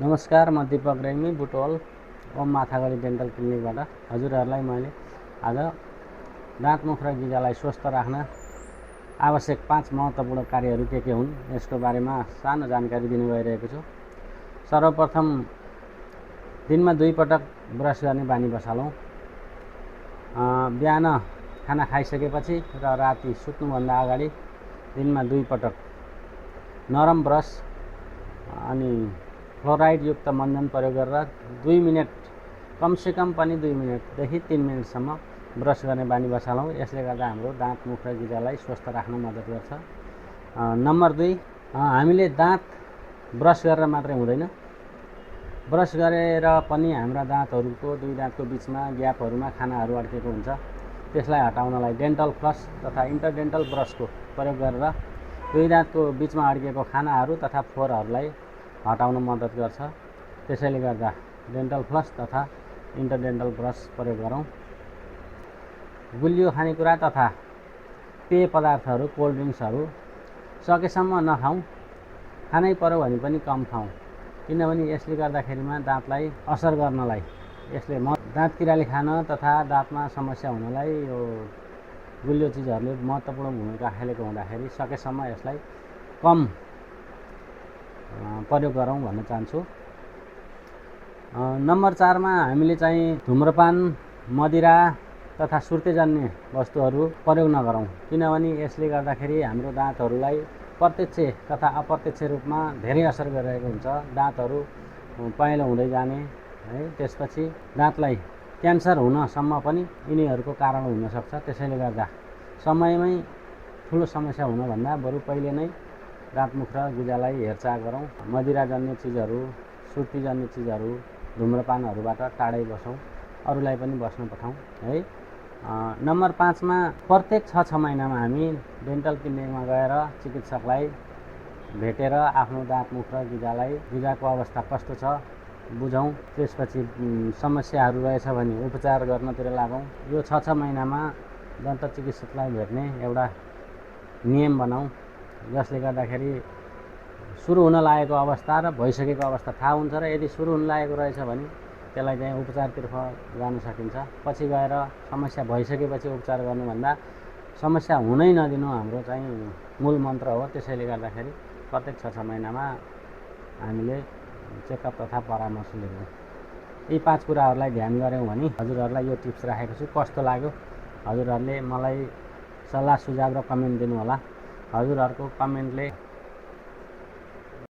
नमस्कार, म दीपक रेग्मी बुटवल ओम माथागढी डेन्टल क्लिनिकबाट हजुरहरूलाई मैले आज दाँत मुख र गिजालाई स्वस्थ राख्न आवश्यक 5 महत्त्वपूर्ण कार्यहरू के हुन् यसको बारेमा सानो जानकारी दिनु गइरहेको छु। सर्वप्रथम दिनमा 2 पटक ब्रस गर्ने बानी बसालौँ। बिहान खाना खाइसकेपछि र राति सुत्नुभन्दा अगाडि दिनमा 2 पटक नरम ब्रस अनि फ्लोराइड युक्त मञ्जन प्रयोग गरेर 2 मिनेट कमसेकम पनि 2 मिनेटदेखि 3 मिनेटसम्म ब्रस गर्ने बानी बसालौँ। यसले गर्दा हाम्रो दाँत मुख र गिजालाई स्वस्थ राख्न मद्दत गर्छ। नम्बर 2, हामीले दाँत ब्रस गरेर मात्रै हुँदैन, ब्रस गरेर पनि हाम्रा दाँतहरूको 2 दाँतको बिचमा ग्यापहरूमा खानाहरू अड्केको हुन्छ। त्यसलाई हटाउनलाई डेन्टल फ्लस तथा इन्टरडेन्टल ब्रसको प्रयोग गरेर 2 दाँतको बिचमा अड्केको खानाहरू तथा फोहोरहरूलाई हटाउन मद्दत गर्छ। त्यसैले गर्दा डेन्टल फ्लस तथा इन्टरडेन्टल ब्रस प्रयोग गरौँ। गुलियो खानेकुरा तथा पेय पदार्थहरू, कोल्ड ड्रिङ्क्सहरू सकेसम्म नखाउँ। खानै पर्यो भने पनि कम खाउँ, किनभने यसले गर्दाखेरिमा दाँतलाई असर गर्नलाई यसले दाँत किराले खान तथा दाँतमा समस्या हुनलाई यो गुलियो चिजहरूले महत्त्वपूर्ण भूमिका खेलेको हुँदाखेरि सकेसम्म यसलाई कम प्रयोग गरौँ भन्न चाहन्छु। नम्बर 4 मा हामीले चाहिँ धुम्रपान, मदिरा तथा सुर्तेजन्य वस्तुहरू प्रयोग नगरौँ, किनभने यसले गर्दाखेरि हाम्रो दाँतहरूलाई प्रत्यक्ष तथा अप्रत्यक्ष रूपमा धेरै असर गरिरहेको हुन्छ। दाँतहरू पहेँलो हुँदै जाने है, त्यसपछि दाँतलाई क्यान्सर हुनसम्म पनि यिनीहरूको कारण हुन सक्छ। त्यसैले गर्दा समयमै ठुलो समस्या हुनभन्दा बरु पहिले नै दाँत मुख र गिजालाई हेरचाह गरौँ। मदिराजन्य चिजहरू, सुर्तीजन्य चिजहरू, धुम्रपानहरूबाट टाढै बसौँ, अरूलाई पनि बस्न पठाउँ है। नम्बर 5 मा प्रत्येक 6 महिनामा हामी डेन्टल क्लिनिकमा गएर चिकित्सकलाई भेटेर आफ्नो दाँत मुख र गिजाको अवस्था कस्तो छ बुझौँ। त्यसपछि समस्याहरू रहेछ भने उपचार गर्नतिर लागौँ। यो 6 महिनामा दन्त चिकित्सकलाई भेट्ने एउटा नियम बनाऊ, जसले गर्दाखेरि सुरु हुन लागेको अवस्था र भइसकेको अवस्था थाहा हुन्छ र यदि सुरु हुन लागेको रहेछ भने त्यसलाई चाहिँ उपचारतर्फ जान सकिन्छ। पछि गएर समस्या भइसकेपछि उपचार गर्नुभन्दा समस्या हुनै नदिनु हाम्रो चाहिँ मूल मन्त्र हो। त्यसैले गर्दाखेरि प्रत्येक 6 महिनामा हामीले चेकअप तथा परामर्श लिन्छौँ। यी 5 कुराहरूलाई ध्यान गऱ्यौँ भने हजुरहरूलाई यो टिप्स राखेको छु। कस्तो लाग्यो हजुरहरूले मलाई सल्लाह सुझाव र कमेन्ट दिनुहोला। हजुरहरूको कमेन्टले